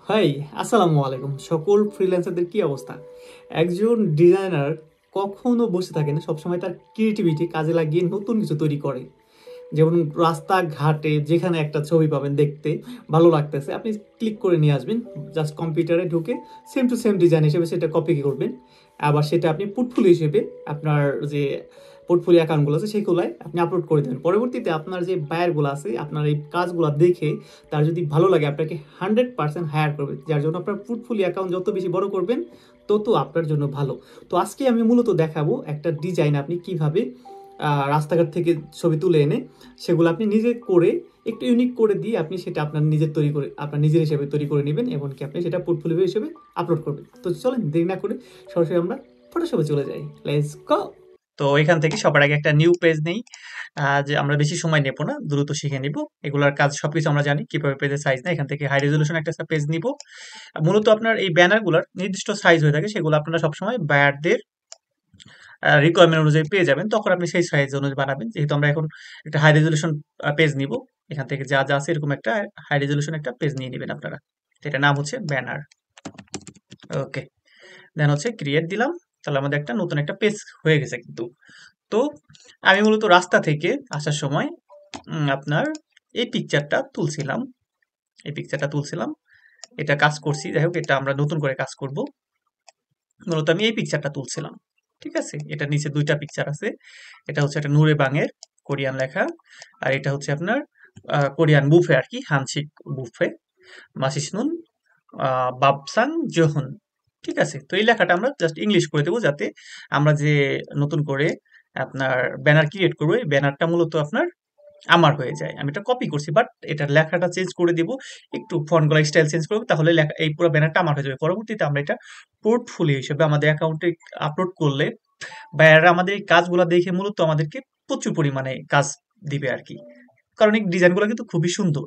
High, আসসালামু আলাইকুম। সকল ফ্রিল্যান্সারদের কি অবস্থা? একজন ডিজাইনার কখনো বসে থাকে না, সবসময় তার ক্রিয়েটিভিটি কাজে লাগিয়ে নতুন কিছু তৈরি করে। যেমন রাস্তাঘাটে যেখানে একটা ছবি পাবেন দেখতে ভালো লাগতেছে, আপনি ক্লিক করে নিয়ে আসবেন, জাস্ট কম্পিউটারে ঢুকে সেম টু সেম ডিজাইন হিসেবে সেটা কপি করবেন। আবার সেটা আপনি পোর্টফোলিও হিসেবে আপনার যে পোর্টফোলিও অ্যাকাউন্টগুলো আছে সেগুলোয় আপনি আপলোড করে দেবেন। পরবর্তীতে আপনার যে বায়ারগুলো আছে আপনার এই কাজগুলো দেখে তার যদি ভালো লাগে আপনাকে 100% হায়ার করবে, যার জন্য আপনার পোর্টফোলিও অ্যাকাউন্ট যত বেশি বড় করবেন তত আপনার জন্য ভালো। তো আজকে আমি মূলত দেখাবো একটা ডিজাইন আপনি কিভাবে রাস্তাঘাট থেকে ছবি তুলে এনে সেগুলো আপনি নিজে করে একটু ইউনিক করে দিয়ে আপনি সেটা আপনার নিজের তৈরি করে আপনার নিজের হিসেবে তৈরি করে নেবেন, এমনকি আপনি সেটা পোর্টফোলিও হিসেবে আপলোড করবেন। তো চলেন দেরি না করে সরাসরি আমরা ফটোশপে চলে যাই। Let's go. তো এখান থেকে সবার আগে একটা নিউ পেজ নেই, যে আমরা বেশি সময় নেব না, দ্রুত শিখে নিব। এগুলোর কাজ সবকিছু আমরা জানি কিভাবে পেজের সাইজ নেয়। এখান থেকে হাই রেজলিউশন একটা পেজ নিব। মূলত আপনার এই ব্যানারগুলোর নির্দিষ্ট সাইজ হয়ে থাকে, সেগুলো আপনারা সবসময় বায়ারদের রিকোয়ারমেন্ট অনুযায়ী পেয়ে যাবেন, তখন আপনি সেই সাইজ অনুযায়ী বানাবেন। যেহেতু আমরা এখন একটা হাই রেজলিউশন পেজ নিব, এখান থেকে যা যা আছে এরকম একটা হাই রেজলিউশন একটা পেজ নিয়ে নেবেন আপনারা। এটার নাম হচ্ছে ব্যানার। ওকে, দেন হচ্ছে ক্রিয়েট দিলাম। তাহলে আমাদের একটা নতুন একটা পেজ হয়ে গেছে কিন্তু। তো আমি মূলত রাস্তা থেকে আসার সময় আপনার এই পিকচারটা তুলছিলাম, এটা কাজ করছি। যাই হোক, এটা আমরা নতুন করে কাজ করব। মূলত আমি এই পিকচারটা তুলছিলাম, ঠিক আছে। এটা নিচে দুইটা পিকচার আছে। এটা হচ্ছে একটা নূরে বাংয়ের কোরিয়ান লেখা, আর এটা হচ্ছে আপনার কোরিয়ান বুফে আর কি, হানসিক বুফে মাসিসনুন বাবসাং জোহন। ঠিক আছে, তো এই লেখাটা আমরা জাস্ট ইংলিশ করে দেবো, যাতে আমরা যে নতুন করে আপনার ব্যানার ক্রিয়েট করবো, এই ব্যানারটা মূলত আপনার আমার হয়ে যায়। আমি এটা কপি করছি, বাট এটার লেখাটা চেঞ্জ করে দিব, একটু ফন্টগুলো স্টাইল চেঞ্জ করবো, তাহলে লেখা এই পুরো ব্যানারটা আমার হয়ে যাবে। পরবর্তীতে আমরা এটা পোর্টফোলিও হিসেবে আমাদের অ্যাকাউন্টে আপলোড করলে বায়াররা আমাদের এই কাজগুলো দেখে মূলত আমাদেরকে প্রচুর পরিমাণে কাজ দিবে আর কি। কারণ এই ডিজাইনগুলো কিন্তু খুবই সুন্দর।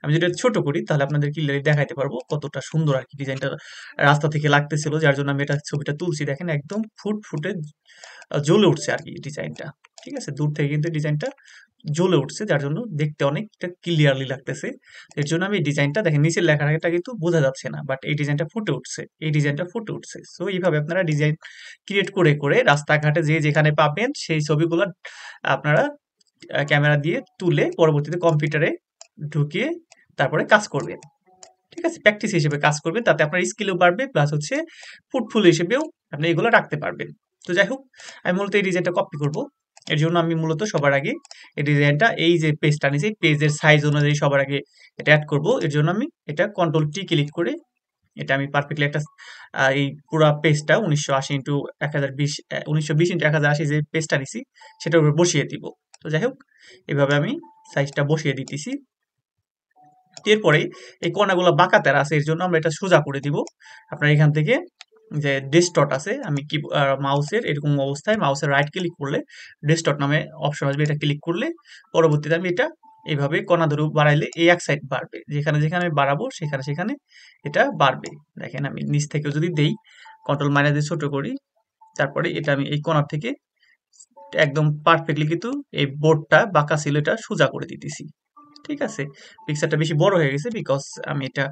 আমি যদি এটা ছোট করি তাহলে আপনাদের ক্লিয়ারলি দেখাইতে পারবো কতটা সুন্দর আর কি ডিজাইনটা রাস্তা থেকে লাগতেছিল, যার জন্য আমি এটা ছবিটা তুলছি। দেখেন একদম ফুটে জ্বলে উঠছে আর কি ডিজাইনটা। ঠিক আছে, দূর থেকে কিন্তু ডিজাইনটা জ্বলে উঠছে, যার জন্য দেখতে অনেকটা ক্লিয়ারলি লাগতেছে। এর জন্য আমি এই ডিজাইনটা দেখেন, নিচের লেখাটা কিন্তু বোঝা যাচ্ছে না, বাট এই ডিজাইনটা ফুটে উঠছে। সো এইভাবে আপনারা ডিজাইন ক্রিয়েট করে করে রাস্তাঘাটে যে যেখানে পাবেন সেই ছবিগুলো আপনারা ক্যামেরা দিয়ে তুলে পরবর্তীতে কম্পিউটারে ঢুকিয়ে তারপরে কাজ করবেন। ঠিক আছে, প্র্যাকটিস হিসেবে কাজ করবেন, তাতে আপনার স্কিলও বাড়বে, প্লাস হচ্ছে পোর্টফোলিও হিসেবেও আপনি এগুলো রাখতে পারবেন। তো যাই হোক, আমি মূলত এই ডিজাইনটা কপি করব। এর জন্য আমি মূলত সবার আগে এই ডিজাইনটা, এই যে পেজটা নিয়েছি, পেজের সাইজ অনুযায়ী সবার আগে এটা অ্যাড করব। এর জন্য আমি এটা কন্ট্রোল টি ক্লিক করে এটা আমি পারফেক্টলি একটা এই পুরো পেজটা 1980 ইন্টু 1020 1920 ইন্টু 1080 যে পেজটা নিছি সেটার উপর বসিয়ে দিব। তো যাই হোক, এভাবে আমি সাইজটা বসিয়ে দিতেছি। এরপরে এই কণাগুলো বাঁকা তেরা আছে, এর জন্য আমরা এটা সোজা করে দিব। আপনার এখান থেকে যে ডেস্কটপ আছে, আমি কি মাউসের এরকম অবস্থায় মাউসের রাইট ক্লিক করলে ডেস্কটপ নামে অপশন আসবে, এটা ক্লিক করলে পরবর্তীতে আমি এটা এইভাবে কণা ধরে বাড়াইলে এই এক সাইড বাড়বে, যেখানে যেখানে আমি বাড়াবো সেখানে সেখানে এটা বাড়বে। দেখেন আমি নিচ থেকেও যদি দেই, কন্ট্রোল মাইনাস দিয়ে ছোট করি, তারপরে এটা আমি এই কণার থেকে একদম পারফেক্টলি কিন্তু এই বোর্ডটা বাঁকা ছিল এটা সোজা করে দিতেছি। ঠিক আছে, পিকচারটা বেশি বড় হয়ে গেছে বিকজ আমি এটা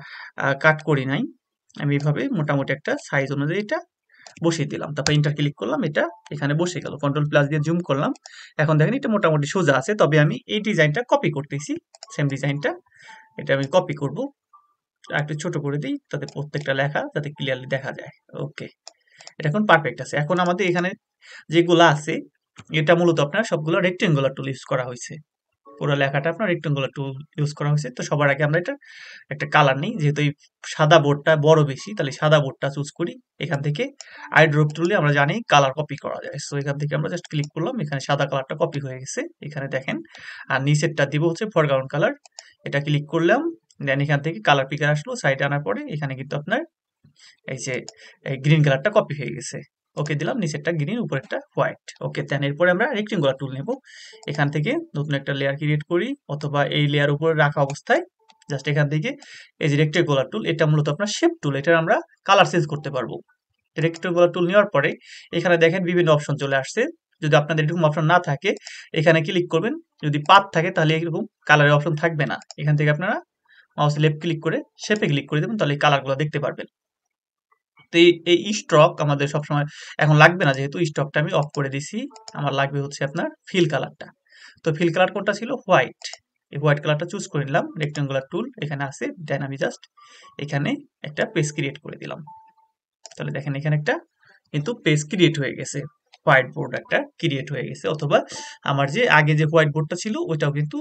কাট করি নাই। আমি এইভাবে মোটামুটি একটা সাইজ অনুযায়ী এটা বসিয়ে দিলাম, তারপর ইন্টার ক্লিক করলাম, এটা এখানে বসে গেল। কন্ট্রোল প্লাস দিয়ে জুম করলাম, এখন দেখেন এটা মোটামুটি সোজা আছে। তবে আমি এই ডিজাইনটা কপি করতেছি, সেম ডিজাইনটা এটা আমি কপি করব, একটু ছোট করে দিই তাতে প্রত্যেকটা লেখা যাতে ক্লিয়ারলি দেখা যায়। ওকে, এটা এখন পারফেক্ট আছে। এখন আমাদের এখানে যেগুলো আছে এটা মূলত আপনার সবগুলো রেক্টেঙ্গুলার টুল ইউজ করা হয়েছে, পুরো লেখাটা আপনার রেক্টেঙ্গুলার টুল ইউজ করা হয়েছে। তো সবার আগে আমরা এটা একটা কালার নিই, যেহেতু এই সাদা বোর্ডটা বড় বেশি, তাহলে সাদা বোর্ডটা চুজ করি। এখান থেকে আই ড্রপ টুলে আমরা জানি কালার কপি করা যায়। সো এখান থেকে আমরা জাস্ট ক্লিক করলাম, এখানে সাদা কালারটা কপি হয়ে গেছে, এখানে দেখেন। আর নিচেরটা দিব হচ্ছে ফরগ্রাউন্ড কালার, এটা ক্লিক করলাম, দেন এখান থেকে কালার পিকার আসলো, সাইডে আনার পরে এখানে কিন্তু আপনার এই যে এই গ্রিন কালারটা কপি হয়ে গেছে। ওকে দিলাম, নিচেরটা গ্রিন উপরেরটা হোয়াইট। ওকে, দেন এরপরে আমরা রেক্টেঙ্গুলার টুল নেব। এখান থেকে নতুন একটা লেয়ার ক্রিয়েট করি, অথবা এই লেয়ার উপরে রাখা অবস্থায় জাস্ট এখান থেকে এই যে রেক্টেঙ্গুলার টুল, এটা মূলত আপনার শেপ টুল, এটা আমরা কালার চেঞ্জ করতে পারবো। রেক্টেঙ্গুলার টুল নেওয়ার পরে এখানে দেখেন বিভিন্ন অপশন চলে আসছে। যদি আপনাদের এরকম অপশন না থাকে এখানে ক্লিক করবেন, যদি পাত থাকে তাহলে এরকম কালারের অপশন থাকবে না। এখান থেকে আপনারা মাউসে লেফট ক্লিক করে শেপে ক্লিক করে দেবেন, তাহলে এই কালারগুলো দেখতে পারবেন। তো এই স্ট্রক আমাদের সবসময় এখন লাগবে না, যেহেতু স্ট্রকটা আমি অফ করে দিছি। আমার লাগবে হচ্ছে আপনার ফিল কালারটা। তো ফিল কালার কোনটা ছিল? হোয়াইট। এই হোয়াইট কালারটা চুজ করে নিলাম, রেক্টেঙ্গুলার টুল এখানে আছে, দেন আমি জাস্ট এখানে একটা পেজ ক্রিয়েট করে দিলাম। তাহলে দেখেন এখানে একটা কিন্তু পেজ ক্রিয়েট হয়ে গেছে, হোয়াইট বোর্ড একটা ক্রিয়েট হয়ে গেছে। অথবা আমার যে আগে যে হোয়াইট বোর্ডটা ছিল ওইটাও কিন্তু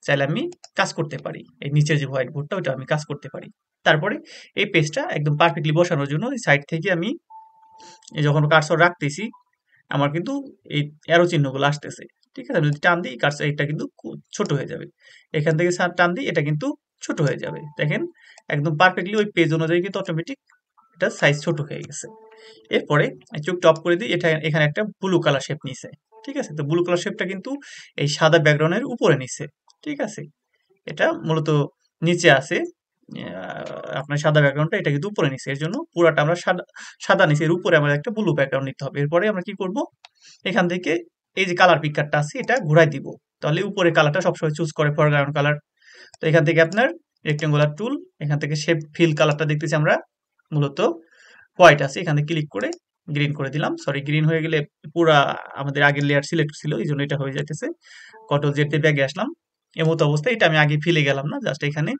চাইলে আমি কাজ করতে পারি, এই নিচের যে হোয়াইট বোর্ডটা ওইটা আমি কাজ করতে পারি। তারপরে এই পেজটা একদম পারফেক্টলি বসানোর জন্য এই সাইড থেকে আমি যখন কার্সর রাখতেছি আমার কিন্তু এই অ্যারো চিহ্নগুলো আসতেছে, ঠিক আছে? আমি যদি টান দিই কার্সর এটা কিন্তু ছোট হয়ে যাবে, এখান থেকে টান দিই এটা কিন্তু ছোট হয়ে যাবে। দেখেন একদম পারফেক্টলি ওই পেজ অনুযায়ী কিন্তু অটোমেটিক এটা সাইজ ছোট হয়ে গেছে। এরপরে চোখ টপ করে দিই, এটা এখানে একটা ব্লু কালার শেপ নিছে, ঠিক আছে? তো ব্লু কালার শেপটা কিন্তু এই সাদা ব্যাকগ্রাউন্ডের উপরে নিছে, ঠিক আছে? এটা মূলত নিচে আছে, আপনার সাদা ব্যাকগ্রাউন্ডটা এটা কিন্তু উপরে নিছে, এর জন্য পুরাটা আমরা সাদা সাদা নিচে, এর উপরে আমাদের একটা ব্লু ব্যাকগ্রাউন্ড নিতে হবে। এরপরে আমরা কি করব, এখান থেকে এই যে কালার পিকারটা আছে এটা ঘুরাই দিব, তাহলে উপরে কালারটা সবসময় চুজ করে ফরগ্রাউন্ড কালার। তো এখান থেকে আপনার রেক্টেঙ্গুলার টুল, এখান থেকে শেপ ফিল কালারটা দেখতেছি আমরা মূলত হোয়াইট আছে, এখানে ক্লিক করে গ্রিন করে দিলাম। সরি, গ্রিন হয়ে গেলে পুরা আমাদের আগের লেয়ার সিলেক্ট ছিল, এই জন্য এটা হয়ে যাইতেছে। কন্ট্রোল জেড দিয়ে ব্যাগে আসলাম, এমতো অবস্থায় এটা আমি আগে ফিলে গেলাম না, জাস্ট এখানে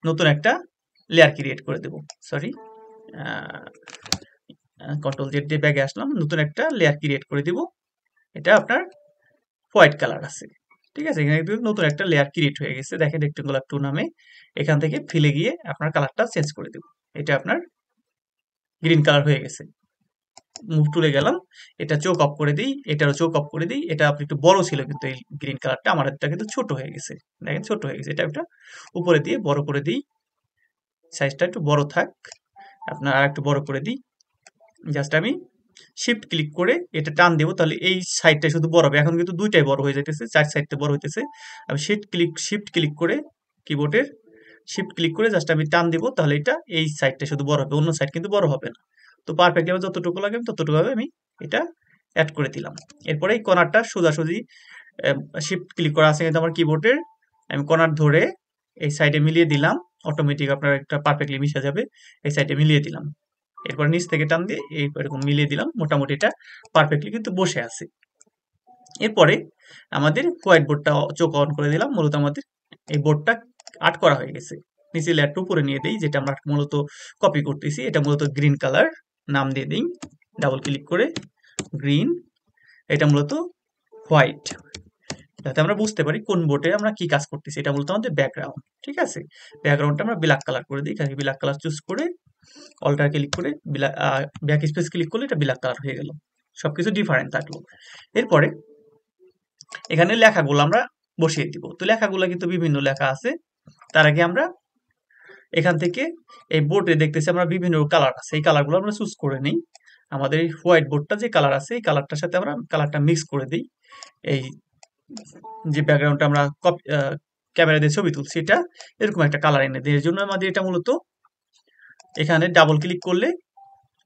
নতুন একটা লেয়ার ক্রিয়েট করে দেব। সরি, কন্ট্রোল জেড দিয়ে ব্যাগে আসলাম, নতুন একটা লেয়ার ক্রিয়েট করে দিব। এটা আপনার হোয়াইট কালার আছে, ঠিক আছে? এখানে কিন্তু নতুন একটা লেয়ার ক্রিয়েট হয়ে গেছে, দেখেন রেক্টেঙ্গুলার টু নামে। এখান থেকে ফিলে গিয়ে আপনার কালারটা চেঞ্জ করে দেব, এটা আপনার গ্রিন কালার হয়ে গেছে। মুভ টুলে গেলাম, এটা চোখ অফ করে দিই, এটারও চোখ অফ করে দিই। এটা আপনি একটু বড় ছিল কিন্তু এই গ্রিন কালারটা, আমারটা কিন্তু ছোট হয়ে গেছে, দেখেন ছোট হয়ে গেছে। এটা একটা উপরে দিয়ে বড় করে দিই, সাইজটা একটু বড় থাক, আপনার আর একটু বড় করে দিই। জাস্ট আমি শিফট ক্লিক করে এটা টান দেবো, তাহলে এই সাইডটা শুধু বড় হবে। এখন কিন্তু দুইটাই বড় হয়ে যাইতেছে, চার সাইডটা বড় হইতেছে। আমি শিফট ক্লিক করে কিবোর্ডের শিফট ক্লিক করে জাস্ট আমি টান দিব, তাহলে এটা এই সাইডটা শুধু বড় হবে, অন্য সাইড কিন্তু বড় হবে না। তো পারফেক্টলি আমার যতটুকু লাগে ততটুকু ভাবে আমি এটা অ্যাড করে দিলাম। এরপরে এই কর্নারটা সোজাসুজি শিফট ক্লিক করা আছে কিন্তু আমার কিবোর্ডের, আমি কর্নার ধরে এই সাইডে মিলিয়ে দিলাম, অটোমেটিক আপনার একটা পারফেক্টলি মিশে যাবে। এই সাইডে মিলিয়ে দিলাম, এরপর নিচ থেকে টান দিয়ে এরকম মিলিয়ে দিলাম, মোটামুটি এটা পারফেক্টলি কিন্তু বসে আছে। এরপরে আমাদের হোয়াইট বোর্ডটা চোখ অন করে দিলাম, মূলত আমাদের এই বোর্ডটা আর্ট করা হয়ে গেছে। নিচে লেয়ারটা উপরে নিয়ে দিই, যেটা আমরা মূলত কপি করতেছি, এটা মূলত গ্রিন কালার, নাম দিয়ে দিই ডাবল ক্লিক করে গ্রিন, এটা মূলত হোয়াইট, যাতে আমরা বুঝতে পারি কোন বোর্ডে আমরা কি কাজ করতেছি। এটা মূলত আমাদের ব্যাকগ্রাউন্ড, ঠিক আছে? ব্যাকগ্রাউন্ডটা আমরা ব্ল্যাক কালার করে দিই, এখানে ব্ল্যাক কালার চুজ করে অল্টার ক্লিক করে ব্যাক স্পেস ক্লিক করলে এটা ব্ল্যাক কালার হয়ে গেল, সবকিছু ডিফারেন্ট থাকলো। এরপরে এখানে লেখাগুলো আমরা বসিয়ে দিব। তো লেখাগুলো কিন্তু বিভিন্ন লেখা আছে, তার আগে আমরা এখান থেকে এই বোর্ডে দেখতেছি আমরা বিভিন্ন কালার আছে, এই কালারগুলো আমরা চুজ করে নিই। আমাদের এই হোয়াইট বোর্ডটা যে কালার আছে এই কালারটার সাথে আমরা কালারটা মিক্স করে দিই। এই যে ব্যাকগ্রাউন্ডটা আমরা ক্যামেরা দিয়ে ছবি তুলছি এটা এরকম একটা কালার এনে দিই। এর জন্য আমাদের এটা মূলত এখানে ডাবল ক্লিক করলে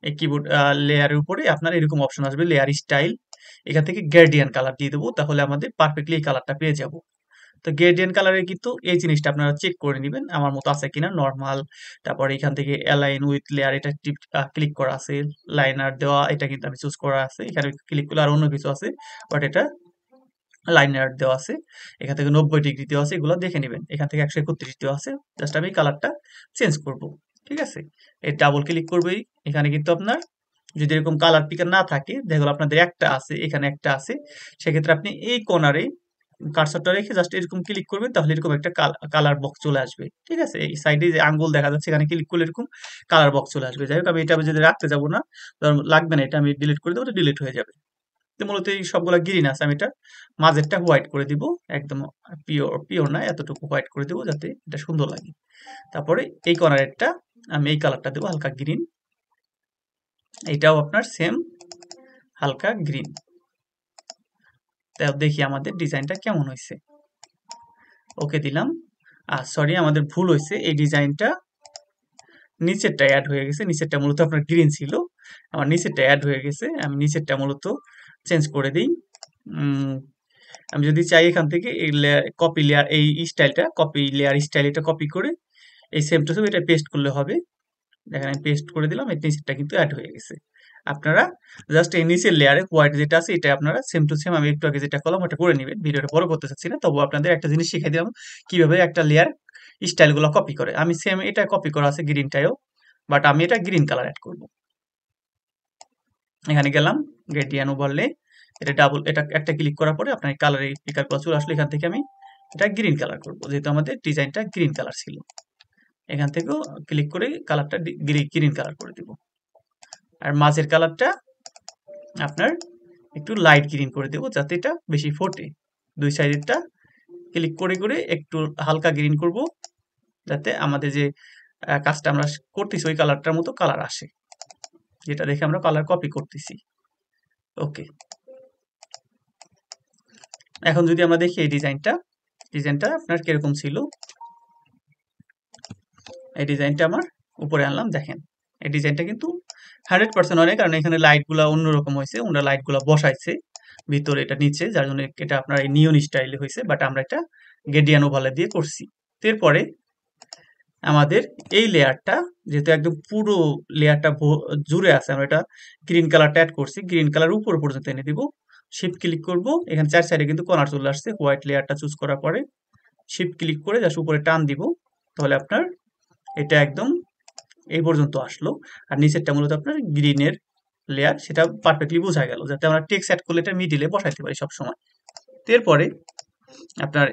এই কিবোর্ড লেয়ারের উপরে আপনার এরকম অপশন আসবে, লেয়ার স্টাইল, এখান থেকে গ্রেডিয়েন্ট কালার দিয়ে দেবো, তাহলে আমাদের পারফেক্টলি এই কালারটা পেয়ে যাব। তো গ্রেডিয়েন্ট কালারে কিন্তু এই জিনিসটা আপনারা চেক করে নেবেন আমার মতো আছে কিনা, নর্মাল, তারপর এখান থেকে অ্যালাইন উইথ লেয়ার এটা ক্লিক করা আছে, লাইনার দেওয়া এটা কিন্তু আমি চুজ করা আছে, এখানে ক্লিক করলে আর অন্য কিছু আছে, বাট এটা লাইনার দেওয়া আছে। এখান থেকে 90 ডিগ্রি দেওয়া আছে, এগুলো দেখে নেবেন। এখান থেকে 131 দেওয়া আছে, জাস্ট আমি কালারটা চেঞ্জ করব, ঠিক আছে? এই ডাবল ক্লিক করবেই, এখানে কিন্তু আপনার যদি এরকম কালার পিকার না থাকে, দেখো আপনাদের একটা আছে, এখানে একটা আছে, সেক্ষেত্রে আপনি এই কর্নারে কার্সরটা রেখে জাস্ট এরকম ক্লিক করবেন, তাহলে এরকম একটা কালার বক্স চলে আসবে, ঠিক আছে? এই সাইডে যে আঙ্গুল দেখা যাচ্ছে এখানে ক্লিক করলে এরকম কালার বক্স চলে আসবে। যাই হোক, আমি এটা যদি রাখতে যাবো না, লাগবে না, এটা আমি ডিলিট করে দেবো, ডিলিট হয়ে যাবে। তো মূলত এই সবগুলা গ্রিন আছে, আমি এটা মাঝেরটা হোয়াইট করে দিব, একদম পিওর না, এতটুকু হোয়াইট করে দিব যাতে এটা সুন্দর লাগে। তারপরে এই কর্নারেরটা আমি এই কালারটা দেবো হালকা গ্রিন, এটাও আপনার সেম হালকা গ্রিন। তাও দেখি আমাদের ডিজাইনটা কেমন হয়েছে, ওকে দিলাম। সরি, আমাদের ভুল হয়েছে, এই ডিজাইনটা নিচেরটা অ্যাড হয়ে গেছে, নিচেরটা মূলত আপনার গ্রিন ছিল, আমার নিচেরটা অ্যাড হয়ে গেছে, আমি নিচেরটা মূলত চেঞ্জ করে দিই, আমি যদি চাই এখান থেকে এই কপি লেয়ার, এই স্টাইলটা কপি লেয়ার স্টাইল, এটা কপি করে এই সেম টু সেম এটা পেস্ট করলে হবে। দেখেন আমি পেস্ট করে দিলাম, এই নিচেরটা কিন্তু অ্যাড হয়ে গেছে। আপনারা জাস্ট এই নিচের লেয়ারে হোয়াইট যেটা আছে এটা আপনারা সেম টু সেম আমি একটু আগে যেটা করলাম ওটা করে নেবেন। ভিডিওটা বড় করতে চাচ্ছি না, তবু আপনাদের একটা জিনিস শিখিয়ে দিলাম কিভাবে একটা লেয়ার স্টাইলগুলো কপি করে। আমি সেম এটা কপি করা আছে গ্রিনটাও, বাট আমি এটা গ্রিন কালার অ্যাড করব। এখানে গেলাম গ্রেডিয়েন্ট ওভারলে, এটা ডাবল, এটা একটা ক্লিক করার পরে আপনার কালার এই পিকারগুলো চলে আসলো। এখান থেকে আমি এটা গ্রিন কালার করব, যেহেতু আমাদের ডিজাইনটা গ্রিন কালার ছিল। এখান থেকেও ক্লিক করে কালারটা গ্রিন কালার করে দিব। আর মাঝের কালারটা আপনার একটু লাইট গ্রিন করে দেবো যাতে এটা বেশি ফোটে। দুই সাইডেরটা ক্লিক করে করে একটু হালকা গ্রিন করব, যাতে আমাদের যে কাজটা আমরা করতেছি ওই কালারটার মতো কালার আসে, যেটা দেখে আমরা কালার কপি করতেছি। ওকে, এখন যদি আমরা দেখি এই ডিজাইনটা আপনার কিরকম ছিল। এই ডিজাইনটা আমার উপরে আনলাম, দেখেন এই ডিজাইনটা কিন্তু 100% হয় না, কারণ এখানে লাইটগুলো অন্যরকম হয়েছে, ওনারা লাইটগুলো বসাইছে ভিতরে, এটা নিচে, যার জন্য এটা আপনার এই নিয়ন স্টাইলে হয়েছে, বাট আমরা এটা গ্রেডিয়েন্ট ওভারলে দিয়ে করছি। এরপরে আমাদের এই লেয়ারটা যেহেতু একদম পুরো লেয়ারটা জুড়ে আছে, আমরা এটা গ্রিন কালারটা অ্যাড করছি, গ্রিন কালার উপর পর্যন্ত এনে দিব। শিফট ক্লিক করব, এখানে চার সাইডে কিন্তু কর্নার চলে আসছে। হোয়াইট লেয়ারটা চুজ করার পরে শিফট ক্লিক করে জাস্ট উপরে টান দিব, তাহলে আপনার এটা একদম এই পর্যন্ত আসলো। আর নিচেরটা মূলত আপনার গ্রিনের লেয়ার, সেটা পারফেক্টলি বোঝা গেল, যাতে আমরা টেক্সট অ্যাড করলে এটা মিডিলে বসাইতে পারি সবসময়। এরপরে আপনার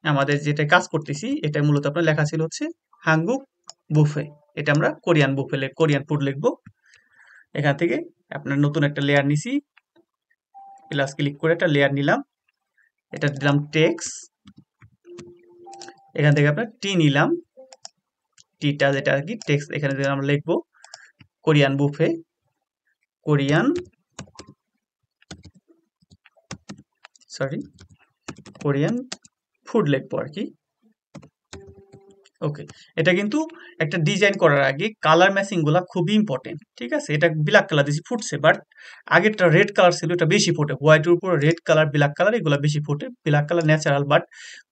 আমাদের যেটা কাজ করতেছি, এটা মূলত আপনার লেখা ছিল হচ্ছে হাঙ্গুক বুফে, এটা আমরা কোরিয়ান বুফে, কোরিয়ান ফুড লিখবো। এখান থেকে আপনার নতুন একটা লেয়ার নিছি, প্লাস ক্লিক করে একটা লেয়ার নিলাম, এটা দিলাম টেক্সট। এখান থেকে আপনার টি নিলাম, টিটা যেটা আর কি টেক্সট, এখানে আমরা লিখবো Korean buffet, Korean Korean food লিখবো আর কি। ওকে, এটা কিন্তু একটা ডিজাইন করার আগে কালার ম্যাচিং গুলা খুবই ইম্পর্টেন্ট, ঠিক আছে। এটা ব্ল্যাক কালার দিয়েছি, ফুটছে, বাট আগেরটা রেড কালার ছিল, এটা বেশি ফোটে। হোয়াইটের উপর রেড কালার, ব্ল্যাক কালার এগুলো বেশি ফোটে। ব্ল্যাক কালার ন্যাচারাল, বাট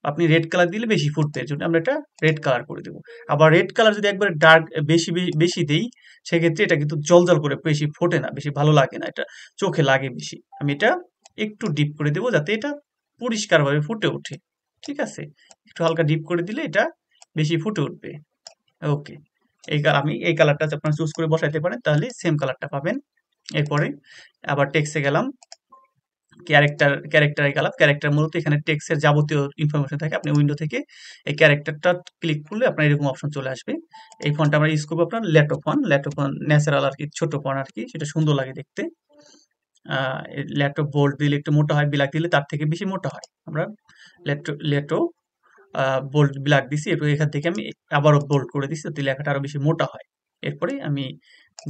আপনি রেড কালার দিলে বেশি ফুটবে, এর জন্য আমরা এটা রেড কালার করে দেবো। আবার রেড কালার যদি একবার ডার্ক বেশি বেশি দেই, সেক্ষেত্রে এটা কিন্তু জল করে বেশি ফোটে না, বেশি ভালো লাগে না, এটা চোখে লাগে বেশি। আমি এটা একটু ডিপ করে দেবো যাতে এটা পরিষ্কারভাবে ফুটে ওঠে, ঠিক আছে। একটু হালকা ডিপ করে দিলে এটা বেশি ফুটে উঠবে। ওকে, আমি এই কালারটা আপনারা চুজ করে বসাইতে পারেন, তাহলে সেম কালারটা পাবেন। এরপরে আবার টেক্সটে গেলাম, ক্যারেক্টার গেলাম। ক্যারেক্টার মূলত এখানে টেক্সটের যাবতীয় ইনফরমেশন থাকে। আপনি উইন্ডো থেকে এই ক্যারেক্টারটা ক্লিক করলে আপনার এরকম অপশন চলে আসবে। এই ফন্টটা আমরা ইউজ করবো আপনার ল্যাটো ফন ন্যাচারাল আর কি, ছোট ফন্ট আর কি, সেটা সুন্দর লাগে দেখতে। ল্যাটো বোল্ড দিলে একটু মোটা হয়, ব্ল্যাক দিলে তার থেকে বেশি মোটা হয়। আমরা ল্যাটো বোল্ড ব্ল্যাক দিছি, এরপর এখান থেকে আমি আবারও বোল্ড করে দিছি যাতে লেখাটা আরো বেশি মোটা হয়। এরপরে আমি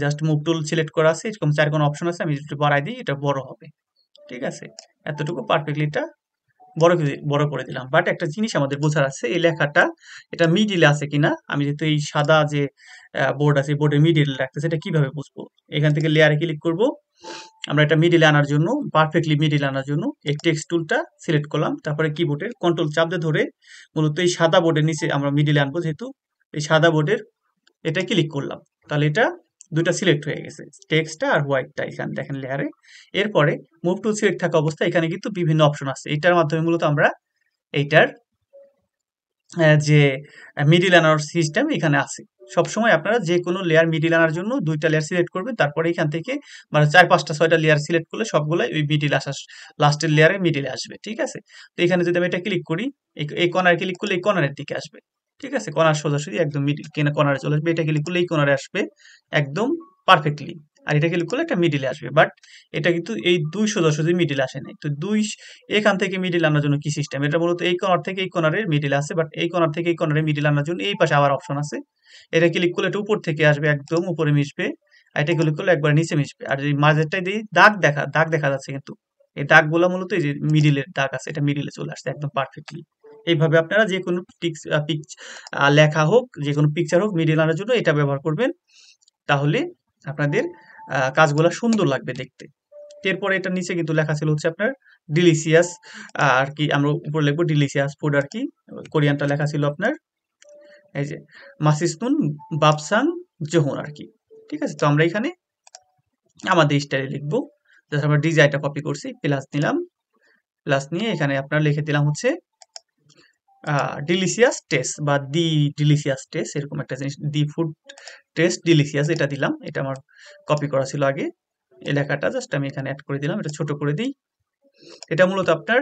জাস্ট মুভ টুল সিলেক্ট করা আছে, এরকম 4 কোনো অপশন আছে, আমি যদি বাড়াই দিই এটা বড় হবে, ঠিক আছে। এতটুকু পারফেক্টলি এটা বড় করে দিলাম। বাট একটা জিনিস আমাদের বোঝার আছে, এই লেখাটা এটা মিডিলে আছে কিনা। আমি যেহেতু এই সাদা যে বোর্ড আছে, বোর্ডের মিডিলে রাখতেছে, এটা কিভাবে বুঝবো? এখান থেকে লেয়ারে ক্লিক করব, আমরা এটা মিডিলে আনার জন্য, পারফেক্টলি মিডিলে আনার জন্য এই টেক্সট টুলটা সিলেক্ট করলাম, তারপরে কিবোর্ডের কন্ট্রোল চাপ দিয়ে ধরে মূলত এই সাদা বোর্ডের নিচে আমরা মিডিলে আনবো, যেহেতু এই সাদা বোর্ডের এটা ক্লিক করলাম, তাহলে এটা দুইটা সিলেক্ট হয়ে গেছে, টেক্সটটা আর হোয়াইটটা এখানে দেখেন লেয়ারে। এরপরে মুভ টুল সিলেক্ট থাকা অবস্থায় এখানে কিন্তু বিভিন্ন অপশন আছে, এটার মাধ্যমে মূলত আমরা এইটার যে মিডিল আনার সিস্টেম এখানে আছে। সবসময় আপনারা যে কোনো লেয়ার মিডিল আনার জন্য দুইটা লেয়ার সিলেক্ট করবেন, তারপরে এখান থেকে মানে 4 5টা 6টা লেয়ার সিলেক্ট করলে সবগুলাই ওই মিডিল আসা, লাস্টের লেয়ারে মিডিলে আসবে, ঠিক আছে। তো এখানে যদি আমি এটা ক্লিক করি, এই কর্নারে ক্লিক করলে এই কর্নারের দিকে আসবে, ঠিক আছে। কর্নার সোজাসুজি একদম মিডিল কর্নারে চলে আসবে। এটা ক্লিক করলে এই কর্নারে আসবে একদম পারফেক্টলি, আর এটা ক্লিক করলে একটা মিডিলে আসবে। বাট এটা কিন্তু এই দুই সোজাসুজি মিডিল আসে নাই। তো এখান থেকে মিডিল আনার জন্য কি সিস্টেম, এটা মূলত এই কর্নার থেকে এই কর্নারে মিডিল আছে, বাট এই কর্নার থেকে এই কর্নারে মিডিল আনার জন্য এই পাশে আবার অপশন আছে। এটা ক্লিক করলে এটা উপর থেকে আসবে, একদম উপরে মিশবে। আর এটা ক্লিক করলে একবার নিচে মিশবে। আর যদি মাঝেরটাই দিই দাগ দেখা যাচ্ছে, কিন্তু এই দাগগুলো মূলত এই যে মিডিলের দাগ আছে, এটা মিডিলে চলে আসছে একদম পারফেক্টলি। এইভাবে আপনারা যে কোনো লেখা হোক, যে কোনো পিকচার হোক, মিডিল আনার জন্য এটা ব্যবহার করবেন, তাহলে আপনাদের কাজগুলো সুন্দর লাগবে দেখতে। এরপরে এটার নিচে কিন্তু লেখা ছিল হচ্ছে আপনার ডিলিশিয়াস, আর কি আমরা উপরে লিখবো ডিলিশিয়াস ফুড আর কি, কোরিয়ানটা লেখা ছিল আপনার এই যে মাসিস্তুন বাপসাং জোহন আর কি। ঠিক আছে, তো আমরা এখানে আমাদের স্টাইলে লিখবো। জাস্ট আমরা ডিজাইনটা কপি করছি, প্লাস নিলাম, প্লাস নিয়ে এখানে আপনার লিখে দিলাম হচ্ছে ডিলিশিয়াস টেস্ট বা দি ডিলিশিয়াস টেস্ট, এরকম একটা জিনিস, দি ফুড টেস্ট ডিলিশিয়াস এটা দিলাম। এটা আমার কপি করা ছিল আগে, এই লেখাটা জাস্ট আমি এখানে অ্যাড করে দিলাম, এটা ছোট করে দিই। এটা মূলত আপনার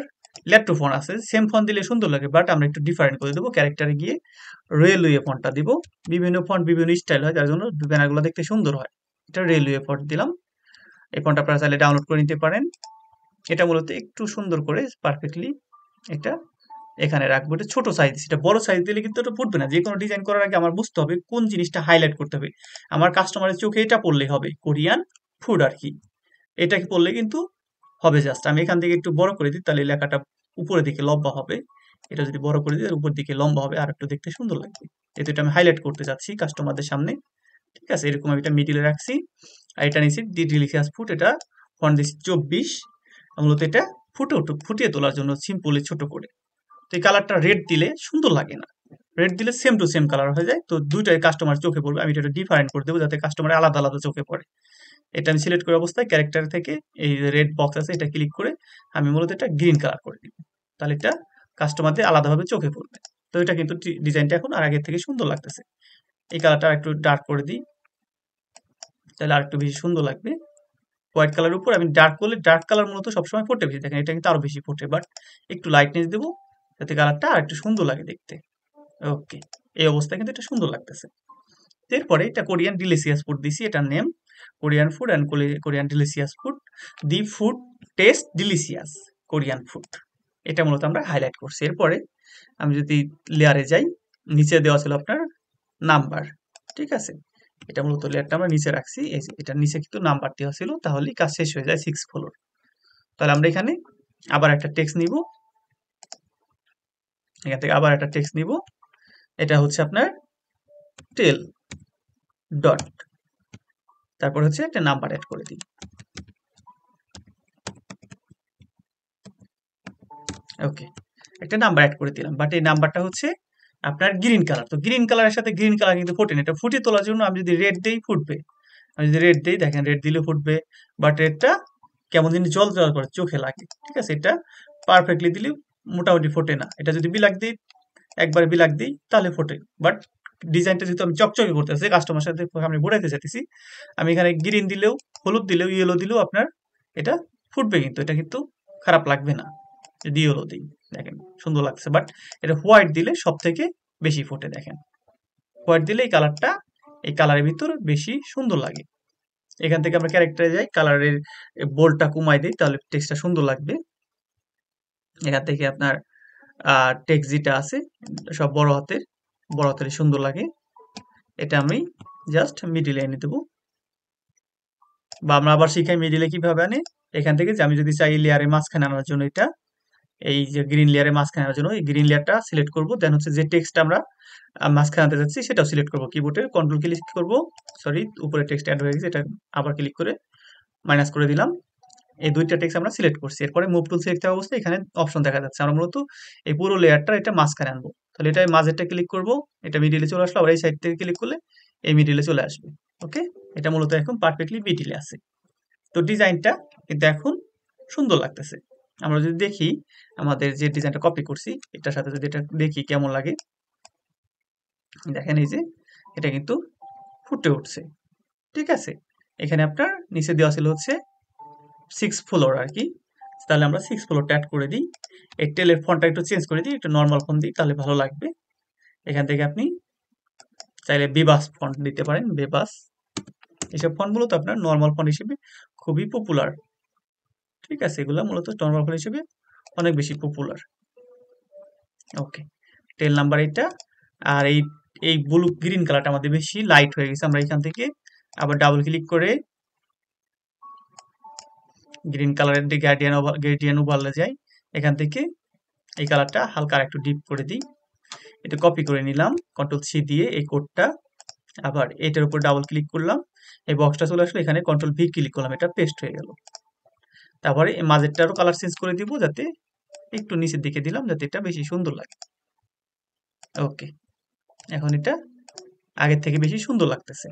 লেট্রো ফন্ট আছে, সেম ফন্ট দিলে সুন্দর লাগে, বাট আমরা একটু ডিফারেন্ট করে দেবো। ক্যারেক্টারে গিয়ে রেলওয়ে ফন্টটা দিব, বিভিন্ন ফন্ট বিভিন্ন স্টাইল হয়, যার জন্য ব্যানারগুলো দেখতে সুন্দর হয়। এটা রেলওয়ে ফন্ট দিলাম। এই ফন্ট আপনারা চাইলে ডাউনলোড করে নিতে পারেন। এটা মূলত একটু সুন্দর করে পারফেক্টলি এটা এখানে রাখবো। এটা ছোট সাইজ, এটা বড় সাইজ দিলে কিন্তু এটা ফুটবে না। যে কোনো ডিজাইন করার আগে আমার বুঝতে হবে কোন জিনিসটা হাইলাইট করতে হবে। আমার কাস্টমারের চোখে এটা পড়লেই হবে, কোরিয়ান ফুড আর কি, এটা পড়লে কিন্তু হবে। জাস্ট আমি এখান থেকে একটু বড় করে দিই, তাহলে লেখাটা উপরের দিকে লম্বা হবে। এটা যদি বড় করে দিই উপর দিকে লম্বা হবে, আর একটু দেখতে সুন্দর লাগবে। যেহেতু এটা আমি হাইলাইট করতে চাচ্ছি কাস্টমারদের সামনে। ঠিক আছে, এরকম আমি এটা মিডিলে রাখছি। আর এটা নিচ্ছি দি ডিলিশিয়াস ফুড, এটা ফন্ট দিচ্ছি 24। মূলত এটা ফুটিয়ে তোলার জন্য সিম্পলি ছোট করে। তো এই কালারটা রেড দিলে সুন্দর লাগে না, রেড দিলে সেম টু সেম কালার হয়ে যায়। তো দুইটাই কাস্টমার চোখে পড়বে, আমি এটা ডিফারেন্ট করে দেবো যাতে কাস্টমার আলাদা আলাদা চোখে পড়ে। এটা আমি সিলেক্ট করা অবস্থায় ক্যারেক্টার থেকে এই রেড বক্স আছে এটা ক্লিক করে আমি মূলত এটা গ্রিন কালার করে দিব, তাহলে এটা কাস্টমারদের আলাদাভাবে চোখে পড়বে। তো এটা কিন্তু ডিজাইনটা এখন আর আগের থেকে সুন্দর লাগতেছে। এই কালারটা একটু ডার্ক করে দিই, তাহলে আর একটু বেশি সুন্দর লাগবে। হোয়াইট কালার উপর আমি ডার্ক করলে ডার্ক কালার মূলত সবসময় ফোটে বেশি, দেখেন এটা কিন্তু আরো বেশি ফোটে, বাট একটু লাইটনেস দেবো যাতে কালারটা আর একটু সুন্দর লাগে দেখতে। ওকে, এই অবস্থায় কিন্তু এটা সুন্দর লাগতেছে। এরপরে এটা কোরিয়ান ডিলিশিয়াস ফুড দিছি, এটার name Korean food and Korean delicious food, the food taste delicious Korean food, এটা মূলত আমরা হাইলাইট করছি। এরপরে আমি যদি লেয়ারে যাই, নিচে দেওয়া ছিল আপনার নাম্বার। ঠিক আছে, এটা মূলত লেয়ারটা আমরা নিচে রাখছি, এই যে এটার নিচে কিন্তু নাম্বার দেওয়া ছিল, তাহলেই কাজ শেষ হয়ে যায় 6 ফ্লোর। তাহলে আমরা এখানে আবার একটা টেক্সট নিব, এখান থেকে আবার একটা টেক্সট নিব, এটা হচ্ছে আপনার টেল ডট, তারপর হচ্ছে একটা নাম্বার অ্যাড করে দিই। ওকে, একটা নাম্বার অ্যাড করে দিলাম, বাট এই নাম্বারটা হচ্ছে আপনার গ্রিন কালার। তো গ্রিন কালারের সাথে গ্রিন কালার কিন্তু ফোটে না, এটা ফুটিয়ে তোলার জন্য আমি যদি রেড দেই ফুটবে, আমি যদি রেড দেই দেখেন রেড দিলে ফুটবে, বাট রেডটা কেমন জিনিস জল জল করে চোখে লাগে। ঠিক আছে, এটা পারফেক্টলি দিলে মোটামুটি ফোটে না। এটা যদি বিলাক দিই, একবার বিলাক দিই তাহলে ফোটে, বাট ডিজাইনটা যেহেতু আমি চকচকে করতেছি কাস্টমার সাথে আমি ঘুরাইতে চাইতেছি, আমি এখানে গ্রিন দিলেও হলুদ দিলেও ইয়েলো দিলেও আপনার এটা ফুটবে, কিন্তু এটা কিন্তু খারাপ লাগবে না যদি ইয়েলো দিই। দেখেন সুন্দর লাগছে, বাট এটা হোয়াইট দিলে সব থেকে বেশি ফোটে। দেখেন হোয়াইট দিলে এই কালারটা এই কালারের ভিতর বেশি সুন্দর লাগে। এখান থেকে আমরা ক্যারেক্টারে যাই, কালারের বোল্ডটা কমাই দিই, তাহলে টেক্সটটা সুন্দর লাগবে। এখান থেকে আপনার টেক্সট যেটা আছে সব বড় হাতের সুন্দর লাগে। এটা আমি জাস্ট মিডিলে এনে দেবো, বা আমরা আবার শিখাই মিডিলে কিভাবে আনে। এখান থেকে যে আমি যদি চাই লেয়ারের মাঝখানে আনার জন্য, এটা এই যে গ্রিন লেয়ারের মাঝখানে আনার জন্য এই গ্রিন লেয়ারটা সিলেক্ট করবো, দেন হচ্ছে যে টেক্সট আমরা মাঝখানে আনতে যাচ্ছি সেটাও সিলেক্ট করবো, কিবোর্ডের কন্ট্রোল ক্লিক করবো, সরি উপরে টেক্সট অ্যাড হয়ে গেছে, এটা আবার ক্লিক করে মাইনাস করে দিলাম। এই দুইটা টেক্সট আমরা সিলেক্ট করছি। এরপরে মুভ টুল সিলেক্ট থাকা অবস্থায় এখানে অপশন দেখা যাচ্ছে, আমরা মূলত এই পুরো লেয়ারটা এটা মাঝখানে আনবো। তাহলে এটা মাঝেরটা ক্লিক করব, এটা মিডিলে চলে আসলো, আবার এই সাইড থেকে ক্লিক করলে এই মিডিলে চলে আসবে। ওকে, এটা মূলত এখন পারফেক্টলি মিডিলে আছে। তো ডিজাইনটা কিন্তু এখন সুন্দর লাগতেছে। আমরা যদি দেখি আমাদের যে ডিজাইনটা কপি করছি এটার সাথে যদি এটা দেখি কেমন লাগে, দেখেন এই যে এটা কিন্তু ফুটে উঠছে। ঠিক আছে, এখানে আপনার নিচে দেওয়া ছিল হচ্ছে 6 ফ্লোর আর কি, তাহলে আমরা 6 ফ্লোরটা অ্যাড করে দিই। এই টেলের ফন্টটা একটু চেঞ্জ করে দিই, একটু নর্মাল ফন্ট দিই, তাহলে ভালো লাগবে। এখান থেকে আপনি চাইলে বেবাস ফন্ট দিতে পারেন, বেবাস। এইসব ফন্টগুলো তো আপনার নর্মাল ফন্ট হিসেবে খুবই পপুলার। ঠিক আছে, এগুলো মূলত নর্মাল ফন্ট হিসেবে অনেক বেশি পপুলার। ওকে, টেল নাম্বার এটা। আর এই ব্লু গ্রিন কালারটা আমাদের বেশি লাইট হয়ে গেছে, আমরা এখান থেকে আবার ডাবল ক্লিক করে গ্রিন কালারের দিকে গ্রেডিয়েন্ট ওভারলে যাই, এখান থেকে এই কালারটা হালকা একটু ডিপ করে দিই। এটা কপি করে নিলাম কন্ট্রোল সি দিয়ে এই কোডটা, আবার এটার উপর ডাবল ক্লিক করলাম, এই বক্সটা চলে আসলো, এখানে কন্ট্রোল ভি ক্লিক করলাম, এটা পেস্ট হয়ে গেল। তারপরে এই মাঝেরটারও কালার চেঞ্জ করে দিব, যাতে একটু নিচের দিকে দিলাম যাতে এটা বেশি সুন্দর লাগে। ওকে, এখন এটা আগের থেকে বেশি সুন্দর লাগতেছে।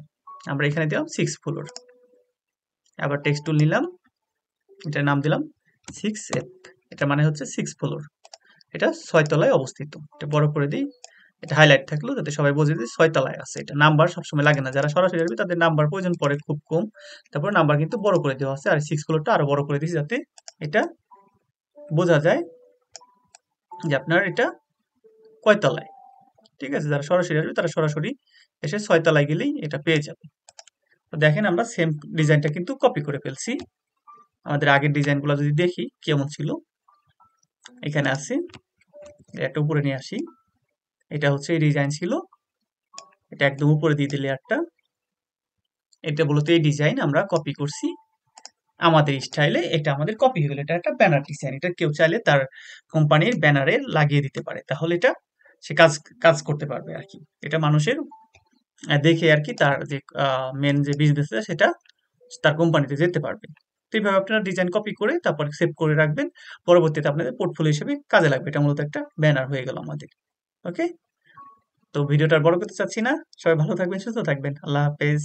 আমরা এখানে দিলাম 6 ফ্লোর। আবার টেক্সট টুল নিলাম, এটার নাম দিলাম 6F। এটা মানে হচ্ছে 6 ফ্লোর। এটা 6 তলায় অবস্থিত। এটা বড় করে দিই, এটা হাইলাইট থাকলো যাতে সবাই বোঝে যে 6 তলায় আছে। এটা নাম্বার সবসময় লাগে না, যারা সরাসরি আসবে তাদের নাম্বার প্রয়োজন পড়ে খুব কম। তারপর নাম্বার কিন্তু বড় করে দেওয়া আছে, আর 6 ফ্লোরটা আরো বড় করে দিয়েছি যাতে এটা বোঝা যায় যে আপনার এটা কয় তলায়। ঠিক আছে, যারা সরাসরি আসবে তারা সরাসরি এসে 6 তলায় গেলেই এটা পেয়ে যাবে। তো দেখেন আমরা সেম ডিজাইনটা কিন্তু কপি করে ফেলছি। আমাদের আগের ডিজাইনগুলো যদি দেখি কেমন ছিল, এখানে আছে, একটা উপরে নিয়ে আসি। এটা হচ্ছে এই ডিজাইন ছিল, এটা একদম উপরে দিয়ে দিলে একটা, এটা মূলত এই ডিজাইন আমরা কপি করছি আমাদের স্টাইলে। এটা আমাদের কপি হয়ে গেল, এটা একটা ব্যানার ডিজাইন। এটা কেউ চাইলে তার কোম্পানির ব্যানারে লাগিয়ে দিতে পারে, তাহলে এটা সে কাজ কাজ করতে পারবে আর কি। এটা মানুষের দেখে আর কি তার যে মেন যে বিজনেস সেটা তার কোম্পানিতে যেতে পারবে। তো এইভাবে আপনারা ডিজাইন কপি করে তারপর সেভ করে রাখবেন, পরবর্তীতে আপনাদের পোর্টফোলিও হিসেবে কাজে লাগবে। এটা মূলত একটা ব্যানার হয়ে গেল আমাদের। ওকে, তো ভিডিওটা আর বড় করতে চাচ্ছি না। সবাই ভালো থাকবেন, সুস্থ থাকবেন। আল্লাহ হাফেজ।